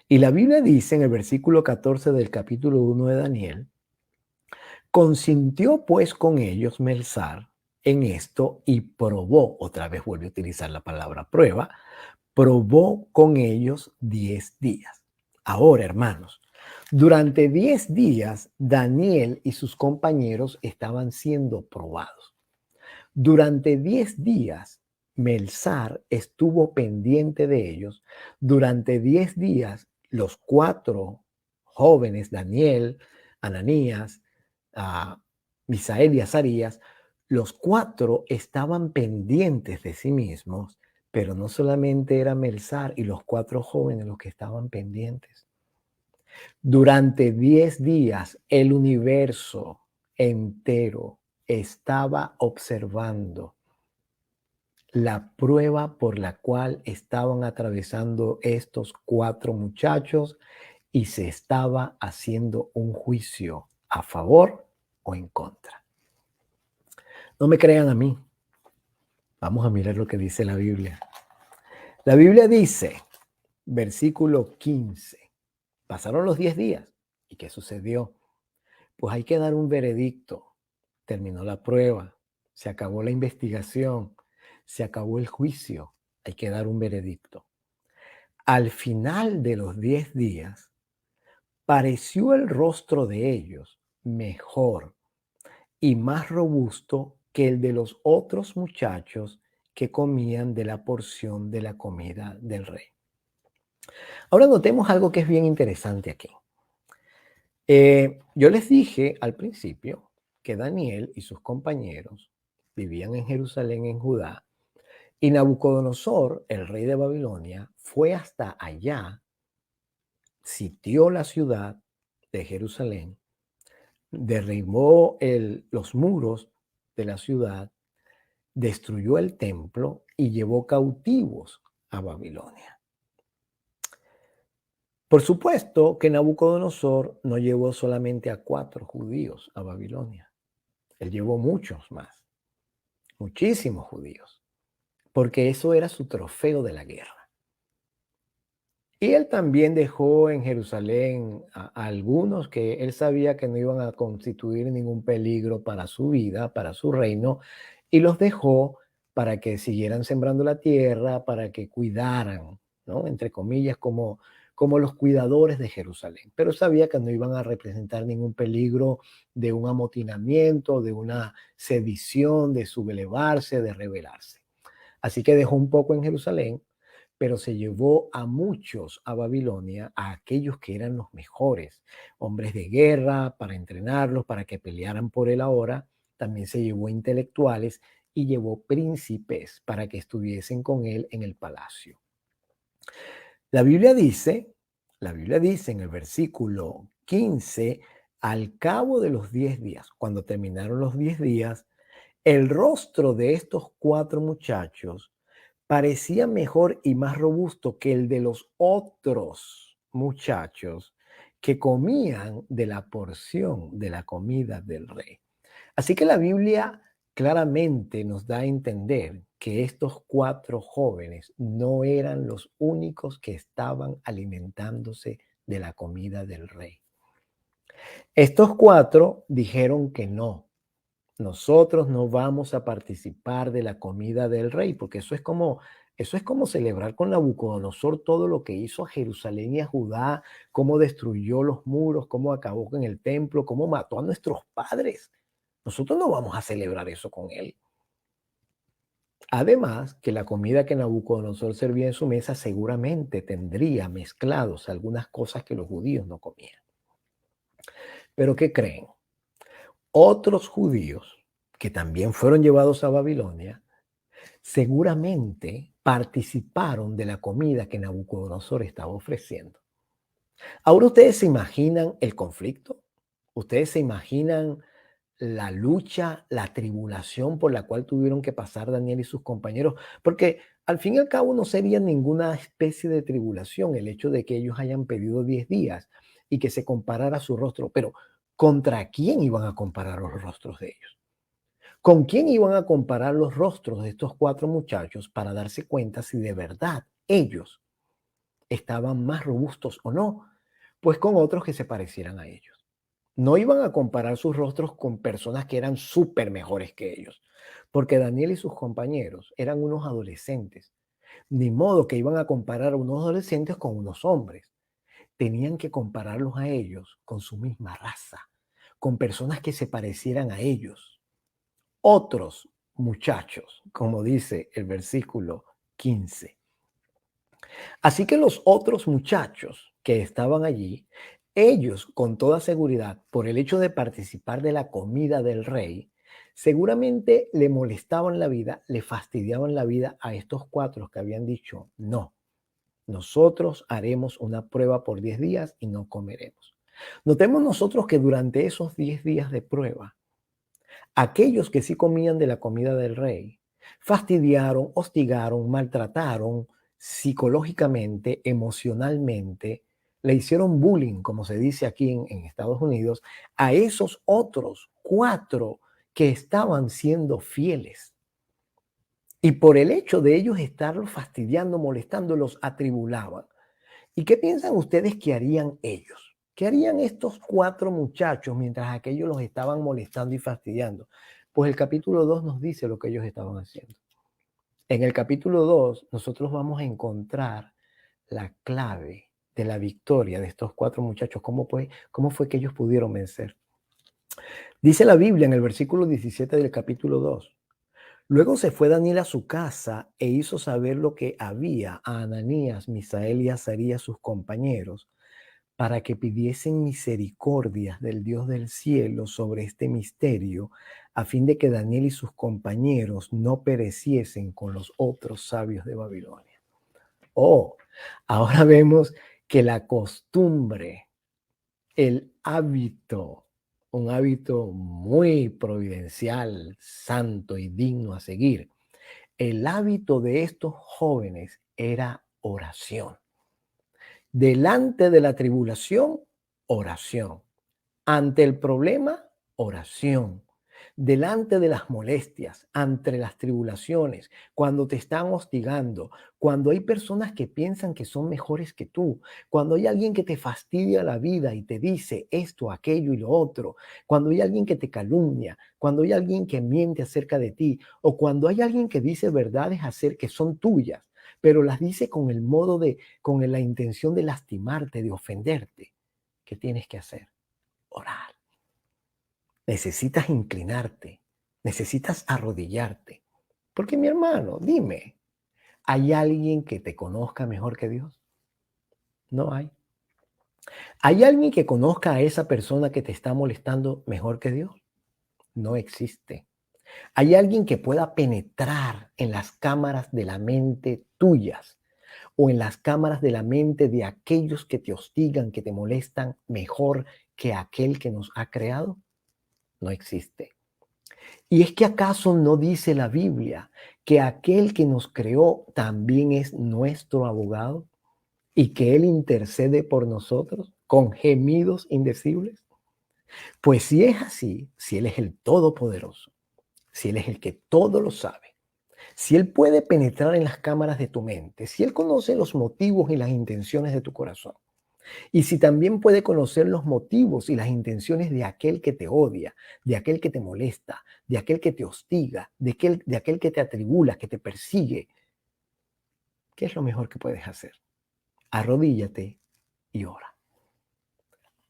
Y la Biblia dice en el versículo 14 del capítulo 1 de Daniel, consintió pues con ellos Melsar en esto y probó, otra vez vuelve a utilizar la palabra prueba, probó con ellos 10 días. Ahora, hermanos, durante 10 días Daniel y sus compañeros estaban siendo probados. Durante 10 días Melsar estuvo pendiente de ellos. Durante 10 días los 4 jóvenes, Daniel, Ananías, Misael y Azarías, los 4 estaban pendientes de sí mismos, pero no solamente era Melsar y los 4 jóvenes los que estaban pendientes. Durante 10 días el universo entero estaba observando la prueba por la cual estaban atravesando estos 4 muchachos y se estaba haciendo un juicio a favor o en contra. No me crean a mí. Vamos a mirar lo que dice la Biblia. La Biblia dice, versículo 15, pasaron los 10 días. ¿Y qué sucedió? Pues hay que dar un veredicto. Terminó la prueba, se acabó la investigación, se acabó el juicio. Hay que dar un veredicto. Al final de los 10 días, pareció el rostro de ellos mejor y más robusto que el de los otros muchachos que comían de la porción de la comida del rey. Ahora notemos algo que es bien interesante aquí. Yo les dije al principio que Daniel y sus compañeros vivían en Jerusalén, en Judá, y Nabucodonosor, el rey de Babilonia, fue hasta allá, sitió la ciudad de Jerusalén, derribó los muros de la ciudad, destruyó el templo y llevó cautivos a Babilonia. Por supuesto que Nabucodonosor no llevó solamente a 4 judíos a Babilonia. Él llevó muchos más, muchísimos judíos, porque eso era su trofeo de la guerra. Y él también dejó en Jerusalén a algunos que él sabía que no iban a constituir ningún peligro para su vida, para su reino, y los dejó para que siguieran sembrando la tierra, para que cuidaran, ¿no? Entre comillas, como los cuidadores de Jerusalén. Pero sabía que no iban a representar ningún peligro de un amotinamiento, de una sedición, de sublevarse, de rebelarse. Así que dejó un poco en Jerusalén, pero se llevó a muchos a Babilonia, a aquellos que eran los mejores, hombres de guerra, para entrenarlos, para que pelearan por él ahora. También se llevó intelectuales y llevó príncipes para que estuviesen con él en el palacio. La Biblia dice, la Biblia dice en el versículo 15, al cabo de los 10 días, cuando terminaron los 10 días, el rostro de estos 4 muchachos parecía mejor y más robusto que el de los otros muchachos que comían de la porción de la comida del rey. Así que la Biblia claramente nos da a entender que estos 4 jóvenes no eran los únicos que estaban alimentándose de la comida del rey. Estos 4 dijeron que no. Nosotros no vamos a participar de la comida del rey, porque eso es como celebrar con Nabucodonosor todo lo que hizo a Jerusalén y a Judá, cómo destruyó los muros, cómo acabó con el templo, cómo mató a nuestros padres. Nosotros no vamos a celebrar eso con él. Además, que la comida que Nabucodonosor servía en su mesa seguramente tendría mezclados algunas cosas que los judíos no comían. Pero ¿qué creen? Otros judíos que también fueron llevados a Babilonia seguramente participaron de la comida que Nabucodonosor estaba ofreciendo. Ahora ustedes se imaginan el conflicto, ustedes se imaginan la lucha, la tribulación por la cual tuvieron que pasar Daniel y sus compañeros, porque al fin y al cabo no sería ninguna especie de tribulación el hecho de que ellos hayan pedido 10 días y que se comparara su rostro, pero ¿contra quién iban a comparar los rostros de ellos? ¿Con quién iban a comparar los rostros de estos 4 muchachos para darse cuenta si de verdad ellos estaban más robustos o no? Pues con otros que se parecieran a ellos. No iban a comparar sus rostros con personas que eran súper mejores que ellos, porque Daniel y sus compañeros eran unos adolescentes. Ni modo que iban a comparar a unos adolescentes con unos hombres. Tenían que compararlos a ellos con su misma raza, con personas que se parecieran a ellos. Otros muchachos, como dice el versículo 15. Así que los otros muchachos que estaban allí, ellos con toda seguridad, por el hecho de participar de la comida del rey, seguramente le molestaban la vida, le fastidiaban la vida a estos 4 que habían dicho, no, nosotros haremos una prueba por 10 días y no comeremos. Notemos nosotros que durante esos 10 días de prueba, aquellos que sí comían de la comida del rey, fastidiaron, hostigaron, maltrataron psicológicamente, emocionalmente, le hicieron bullying, como se dice aquí en Estados Unidos, a esos otros 4 que estaban siendo fieles. Y por el hecho de ellos estarlos fastidiando, molestando, los atribulaban. ¿Y qué piensan ustedes que harían ellos? ¿Qué harían estos 4 muchachos mientras aquellos los estaban molestando y fastidiando? Pues el capítulo 2 nos dice lo que ellos estaban haciendo. En el capítulo 2 nosotros vamos a encontrar la clave de la victoria de estos 4 muchachos. ¿Cómo fue que ellos pudieron vencer? Dice la Biblia en el versículo 17 del capítulo 2. Luego se fue Daniel a su casa e hizo saber lo que había a Ananías, Misael y Azarías, sus compañeros, para que pidiesen misericordia del Dios del cielo sobre este misterio, a fin de que Daniel y sus compañeros no pereciesen con los otros sabios de Babilonia. Oh, ahora vemos que la costumbre, el hábito, un hábito muy providencial, santo y digno a seguir, el hábito de estos jóvenes era oración. Delante de la tribulación, oración. Ante el problema, oración. Delante de las molestias, ante las tribulaciones, cuando te están hostigando, cuando hay personas que piensan que son mejores que tú, cuando hay alguien que te fastidia la vida y te dice esto, aquello y lo otro, cuando hay alguien que te calumnia, cuando hay alguien que miente acerca de ti, o cuando hay alguien que dice verdades acerca que son tuyas, pero las dice con el modo con la intención de lastimarte, de ofenderte. ¿Qué tienes que hacer? Orar. Necesitas inclinarte, necesitas arrodillarte. Porque mi hermano, dime, ¿Hay alguien que te conozca mejor que Dios? No hay. ¿Hay alguien que conozca a esa persona que te está molestando mejor que Dios? No existe. ¿Hay alguien que pueda penetrar en las cámaras de la mente tuyas o en las cámaras de la mente de aquellos que te hostigan, que te molestan mejor que aquel que nos ha creado? No existe. ¿Y es que acaso no dice la Biblia que aquel que nos creó también es nuestro abogado y que Él intercede por nosotros con gemidos indecibles? Pues si es así, si Él es el Todopoderoso, si Él es el que todo lo sabe, si Él puede penetrar en las cámaras de tu mente, si Él conoce los motivos y las intenciones de tu corazón, y si también puede conocer los motivos y las intenciones de aquel que te odia, de aquel que te molesta, de aquel que te hostiga, de aquel que te atribula, que te persigue, ¿qué es lo mejor que puedes hacer? Arrodíllate y ora.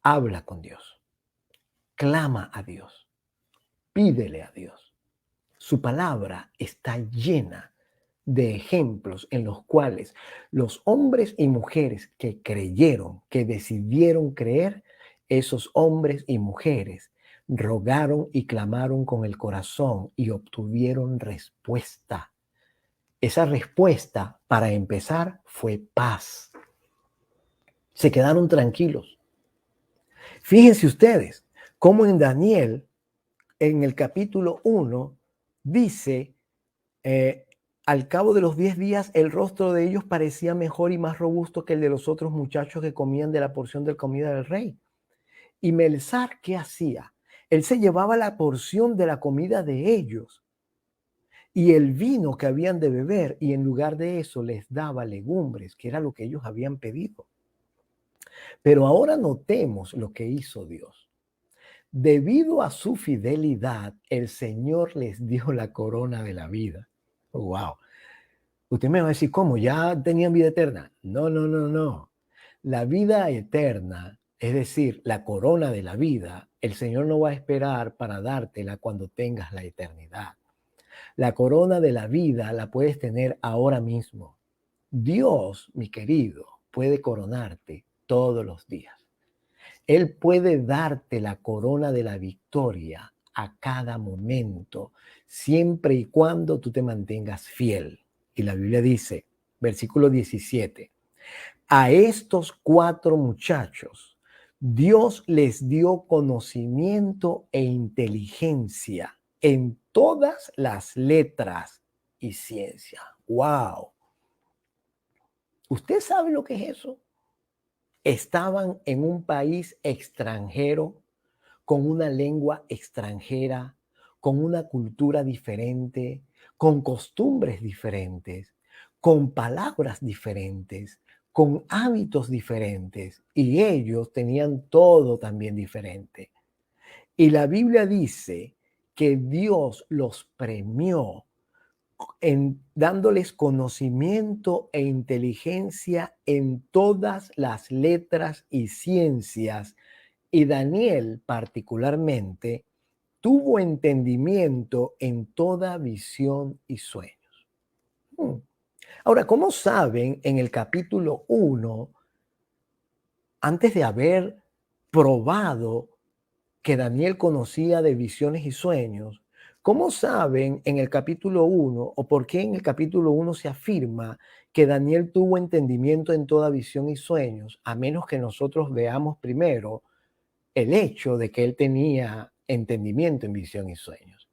Habla con Dios. Clama a Dios. Pídele a Dios. Su palabra está llena de ejemplos en los cuales los hombres y mujeres que creyeron, que decidieron creer, esos hombres y mujeres rogaron y clamaron con el corazón y obtuvieron respuesta. Esa respuesta, para empezar, fue paz. Se quedaron tranquilos. Fíjense ustedes cómo en Daniel, en el capítulo 1, dice, al cabo de los 10 días, el rostro de ellos parecía mejor y más robusto que el de los otros muchachos que comían de la porción de comida del rey. Y Melzar, ¿qué hacía? Él se llevaba la porción de la comida de ellos y el vino que habían de beber, y en lugar de eso les daba legumbres, que era lo que ellos habían pedido. Pero ahora notemos lo que hizo Dios. Debido a su fidelidad, el Señor les dio la corona de la vida. ¡Wow! Usted me va a decir, ¿cómo? ¿Ya tenían vida eterna? No, no, no, no. La vida eterna, es decir, la corona de la vida, el Señor no va a esperar para dártela cuando tengas la eternidad. La corona de la vida la puedes tener ahora mismo. Dios, mi querido, puede coronarte todos los días. Él puede darte la corona de la victoria a cada momento, siempre y cuando tú te mantengas fiel. Y la Biblia dice, versículo 17, a estos 4 muchachos, Dios les dio conocimiento e inteligencia en todas las letras y ciencia. ¡Wow! ¿Usted sabe lo que es eso? Estaban en un país extranjero, con una lengua extranjera, con una cultura diferente, con costumbres diferentes, con palabras diferentes, con hábitos diferentes, y ellos tenían todo también diferente. Y la Biblia dice que Dios los premió dándoles conocimiento e inteligencia en todas las letras y ciencias, y Daniel particularmente tuvo entendimiento en toda visión y sueños. Ahora, ¿cómo saben en el capítulo 1, antes de haber probado que Daniel conocía de visiones y sueños, cómo saben en el capítulo 1 o por qué en el capítulo 1 se afirma que Daniel tuvo entendimiento en toda visión y sueños, a menos que nosotros veamos primero el hecho de que él tenía entendimiento en visión y sueños?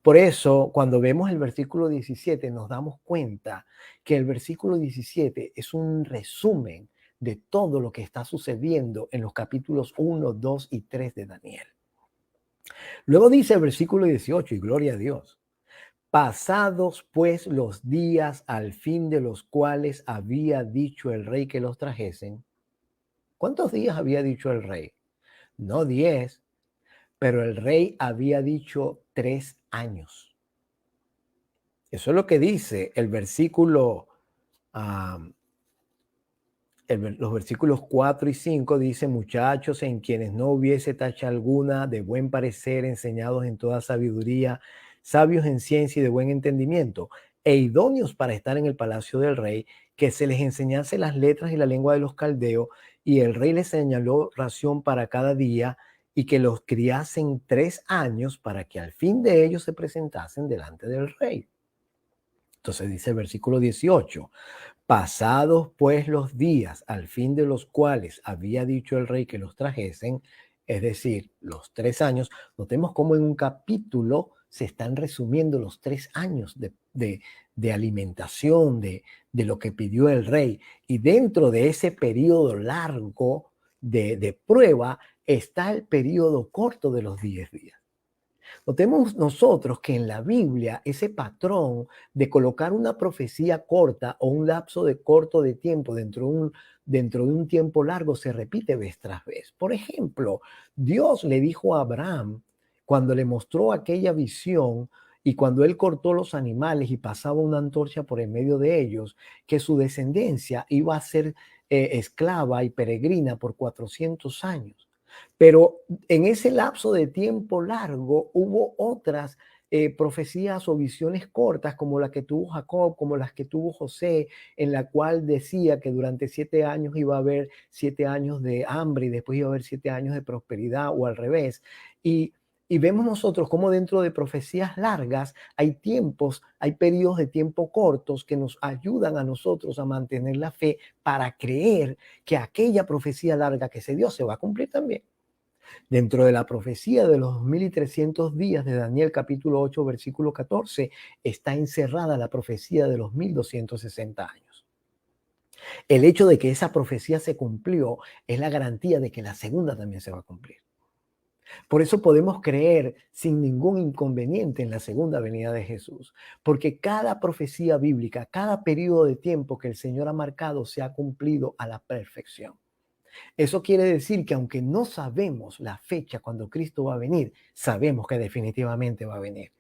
Por eso, cuando vemos el versículo 17, nos damos cuenta que el versículo 17 es un resumen de todo lo que está sucediendo en los capítulos 1, 2 y 3 de Daniel. Luego dice el versículo 18, y gloria a Dios, pasados pues los días al fin de los cuales había dicho el rey que los trajesen. ¿Cuántos días había dicho el rey? No 10, pero el rey había dicho 3 años. Eso es lo que dice el versículo, los versículos 4 y 5 dice, muchachos en quienes no hubiese tacha alguna, de buen parecer, enseñados en toda sabiduría, sabios en ciencia y de buen entendimiento. e idóneos para estar en el palacio del rey, que se les enseñase las letras y la lengua de los caldeos, y el rey les señaló ración para cada día, y que los criasen 3 años para que al fin de ellos se presentasen delante del rey. Entonces dice el versículo 18, pasados pues los días al fin de los cuales había dicho el rey que los trajesen, es decir, los 3 años, notemos cómo en un capítulo se están resumiendo los 3 años de alimentación, de lo que pidió el rey. Y dentro de ese periodo largo de prueba está el periodo corto de los 10 días. Notemos nosotros que en la Biblia ese patrón de colocar una profecía corta o un lapso de corto de tiempo dentro de un tiempo largo se repite vez tras vez. Por ejemplo, Dios le dijo a Abraham cuando le mostró aquella visión y cuando él cortó los animales y pasaba una antorcha por en medio de ellos, que su descendencia iba a ser esclava y peregrina por 400 años. Pero en ese lapso de tiempo largo hubo otras profecías o visiones cortas como la que tuvo Jacob, como las que tuvo José, en la cual decía que durante 7 años iba a haber 7 años de hambre y después iba a haber 7 años de prosperidad o al revés. Y vemos nosotros cómo dentro de profecías largas hay tiempos, hay periodos de tiempo cortos que nos ayudan a nosotros a mantener la fe para creer que aquella profecía larga que se dio se va a cumplir también. Dentro de la profecía de los 2300 días de Daniel capítulo 8 versículo 14 está encerrada la profecía de los 1260 años. El hecho de que esa profecía se cumplió es la garantía de que la segunda también se va a cumplir. Por eso podemos creer sin ningún inconveniente en la segunda venida de Jesús, porque cada profecía bíblica, cada periodo de tiempo que el Señor ha marcado se ha cumplido a la perfección. Eso quiere decir que aunque no sabemos la fecha cuando Cristo va a venir, sabemos que definitivamente va a venir.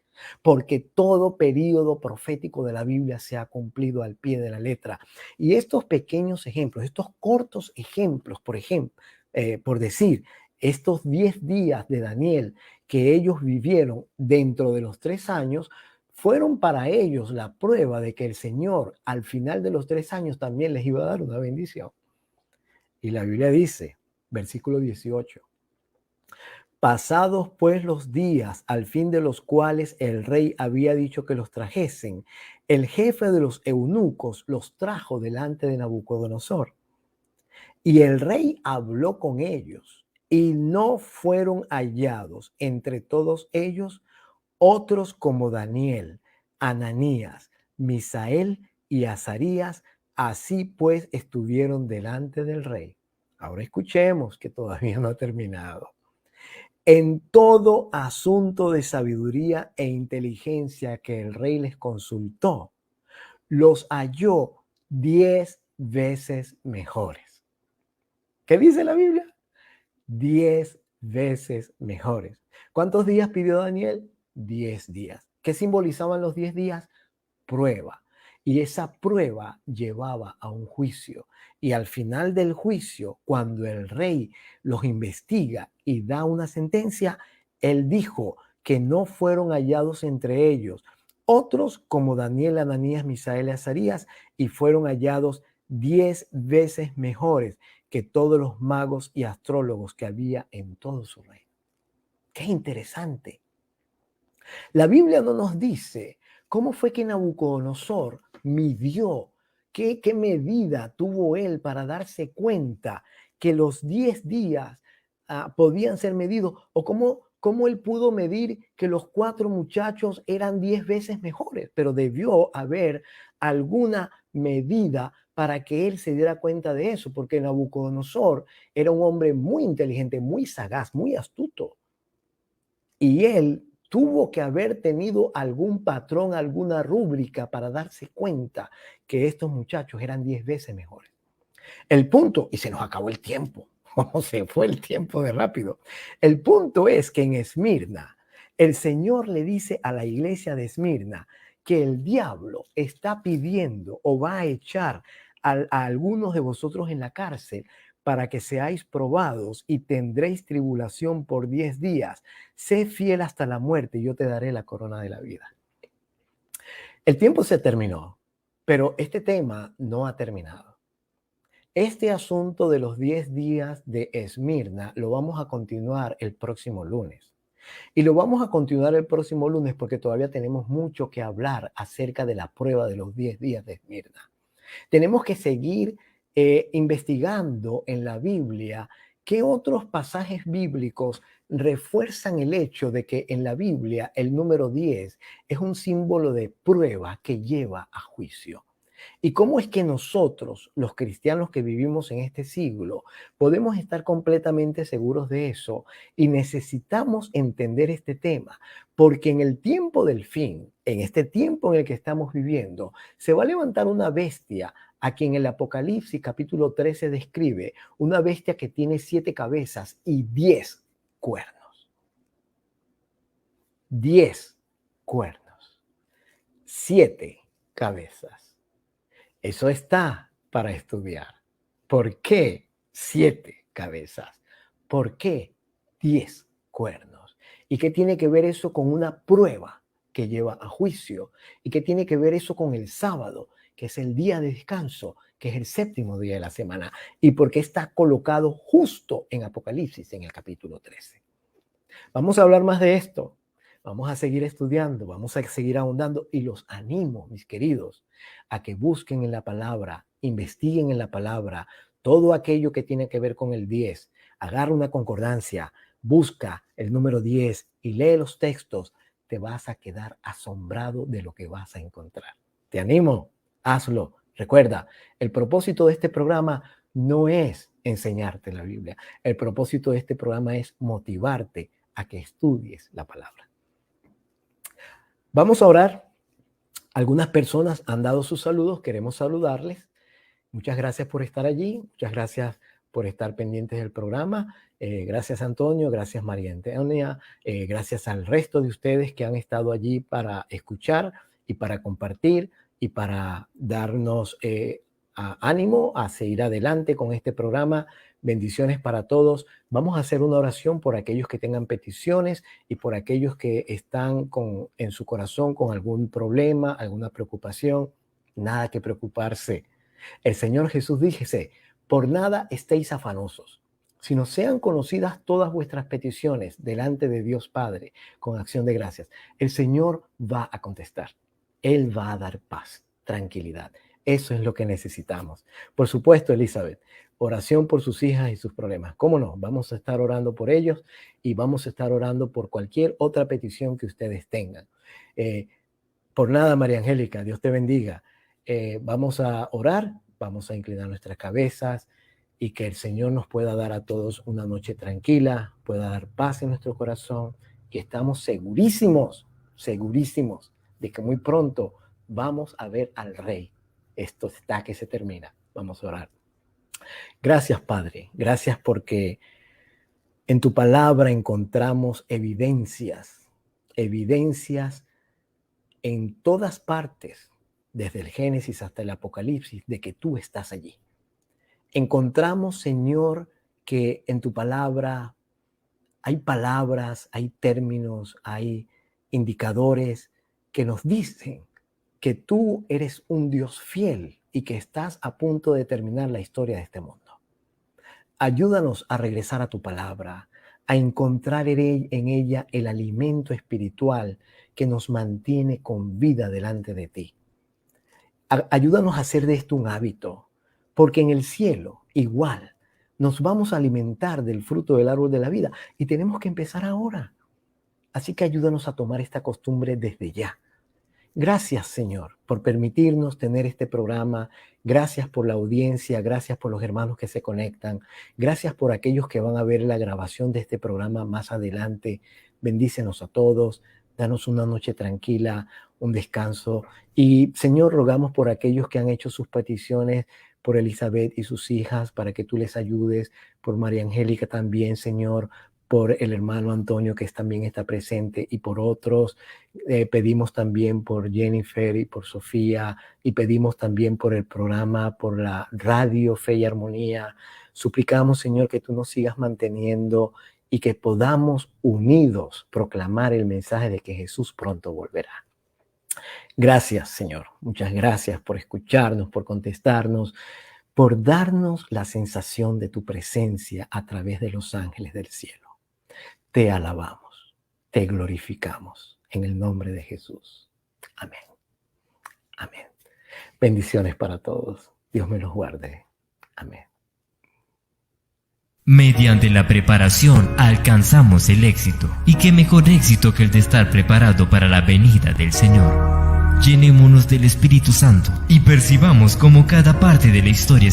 Porque todo periodo profético de la Biblia se ha cumplido al pie de la letra. Y estos pequeños ejemplos, estos cortos ejemplos, por ejemplo, por decir, estos 10 días de Daniel que ellos vivieron dentro de los 3 años, fueron para ellos la prueba de que el Señor al final de los 3 años también les iba a dar una bendición. Y la Biblia dice, versículo 18, pasados pues los días al fin de los cuales el rey había dicho que los trajesen, el jefe de los eunucos los trajo delante de Nabucodonosor. Y el rey habló con ellos y no fueron hallados entre todos ellos otros como Daniel, Ananías, Misael y Azarías. Así pues estuvieron delante del rey. Ahora escuchemos que todavía no ha terminado. En todo asunto de sabiduría e inteligencia que el rey les consultó, los halló 10 veces mejores. ¿Qué dice la Biblia? 10 veces mejores. ¿Cuántos días pidió Daniel? 10 días. ¿Qué simbolizaban los 10 días? Prueba. Y esa prueba llevaba a un juicio. Y al final del juicio, cuando el rey los investiga y da una sentencia, él dijo que no fueron hallados entre ellos otros como Daniel, Ananías, Misael y Azarías, y fueron hallados 10 veces mejores que todos los magos y astrólogos que había en todo su reino. Qué interesante. La Biblia no nos dice cómo fue que Nabucodonosor midió, qué medida tuvo él para darse cuenta que los 10 días podían ser medidos, o cómo él pudo medir que los 4 muchachos eran 10 veces mejores, pero debió haber alguna medida para que él se diera cuenta de eso, porque Nabucodonosor era un hombre muy inteligente, muy sagaz, muy astuto. Y él tuvo que haber tenido algún patrón, alguna rúbrica para darse cuenta que estos muchachos eran 10 veces mejores. El punto, y se nos acabó el tiempo, se fue el tiempo de rápido. El punto es que en Esmirna, el Señor le dice a la iglesia de Esmirna que el diablo está pidiendo o va a echar a algunos de vosotros en la cárcel para que seáis probados y tendréis tribulación por 10 días. Sé fiel hasta la muerte y yo te daré la corona de la vida. El tiempo se terminó, pero este tema no ha terminado. Este asunto de los 10 días de Esmirna lo vamos a continuar el próximo lunes. Y lo vamos a continuar el próximo lunes porque todavía tenemos mucho que hablar acerca de la prueba de los 10 días de Esmirna. Tenemos que seguir investigando en la Biblia qué otros pasajes bíblicos refuerzan el hecho de que en la Biblia el número 10 es un símbolo de prueba que lleva a juicio. ¿Y cómo es que nosotros, los cristianos que vivimos en este siglo, podemos estar completamente seguros de eso? Y necesitamos entender este tema, porque en el tiempo del fin, en este tiempo en el que estamos viviendo, se va a levantar una bestia a quien el Apocalipsis capítulo 13 describe, una bestia que tiene 7 cabezas y 10 cuernos. 10 cuernos, 7 cabezas. Eso está para estudiar. ¿Por qué 7 cabezas? ¿Por qué 10 cuernos? ¿Y qué tiene que ver eso con una prueba que lleva a juicio? ¿Y qué tiene que ver eso con el sábado, que es el día de descanso, que es el 7º día de la semana? ¿Y por qué está colocado justo en Apocalipsis, en el capítulo 13? Vamos a hablar más de esto. Vamos a seguir estudiando, vamos a seguir ahondando y los animo, mis queridos, a que busquen en la palabra, investiguen en la palabra todo aquello que tiene que ver con el 10. Agarra una concordancia, busca el número 10 y lee los textos. Te vas a quedar asombrado de lo que vas a encontrar. Te animo, hazlo. Recuerda, el propósito de este programa no es enseñarte la Biblia. El propósito de este programa es motivarte a que estudies la palabra. Vamos a orar. Algunas personas han dado sus saludos, queremos saludarles. Muchas gracias por estar allí, muchas gracias por estar pendientes del programa. Gracias Antonio, gracias María Antonia, gracias al resto de ustedes que han estado allí para escuchar y para compartir y para darnos ánimo a seguir adelante con este programa. Bendiciones para todos. Vamos a hacer una oración por aquellos que tengan peticiones y por aquellos que están en su corazón con algún problema, alguna preocupación. Nada que preocuparse. El Señor Jesús dice, por nada estéis afanosos, sino sean conocidas todas vuestras peticiones delante de Dios Padre con acción de gracias. El Señor va a contestar. Él va a dar paz, tranquilidad. Eso es lo que necesitamos. Por supuesto, Elizabeth, oración por sus hijas y sus problemas. ¿Cómo no? Vamos a estar orando por ellos y vamos a estar orando por cualquier otra petición que ustedes tengan. Por nada, María Angélica, Dios te bendiga. Vamos a orar, vamos a inclinar nuestras cabezas y que el Señor nos pueda dar a todos una noche tranquila, pueda dar paz en nuestro corazón y estamos segurísimos de que muy pronto vamos a ver al Rey. Esto está que se termina. Vamos a orar. Gracias, Padre. Gracias porque en tu palabra encontramos evidencias en todas partes, desde el Génesis hasta el Apocalipsis, de que tú estás allí. Encontramos, Señor, que en tu palabra hay palabras, hay términos, hay indicadores que nos dicen que tú eres un Dios fiel y que estás a punto de terminar la historia de este mundo. Ayúdanos a regresar a tu palabra, a encontrar en ella el alimento espiritual que nos mantiene con vida delante de ti. Ayúdanos a hacer de esto un hábito, porque en el cielo igual nos vamos a alimentar del fruto del árbol de la vida y tenemos que empezar ahora. Así que ayúdanos a tomar esta costumbre desde ya. Gracias, Señor, por permitirnos tener este programa. Gracias por la audiencia, gracias por los hermanos que se conectan. Gracias por aquellos que van a ver la grabación de este programa más adelante. Bendícenos a todos. Danos una noche tranquila, un descanso. Y, Señor, rogamos por aquellos que han hecho sus peticiones, por Elizabeth y sus hijas, para que tú les ayudes. Por María Angélica también, Señor. Por el hermano Antonio, que también está presente, y por otros. Pedimos también por Jennifer y por Sofía, y pedimos también por el programa, por la radio Fe y Armonía. Suplicamos, Señor, que tú nos sigas manteniendo y que podamos unidos proclamar el mensaje de que Jesús pronto volverá. Gracias, Señor. Muchas gracias por escucharnos, por contestarnos, por darnos la sensación de tu presencia a través de los ángeles del cielo. Te alabamos, te glorificamos en el nombre de Jesús. Amén. Amén. Bendiciones para todos. Dios me los guarde. Amén. Mediante la preparación alcanzamos el éxito. Y qué mejor éxito que el de estar preparado para la venida del Señor. Llenémonos del Espíritu Santo y percibamos cómo cada parte de la historia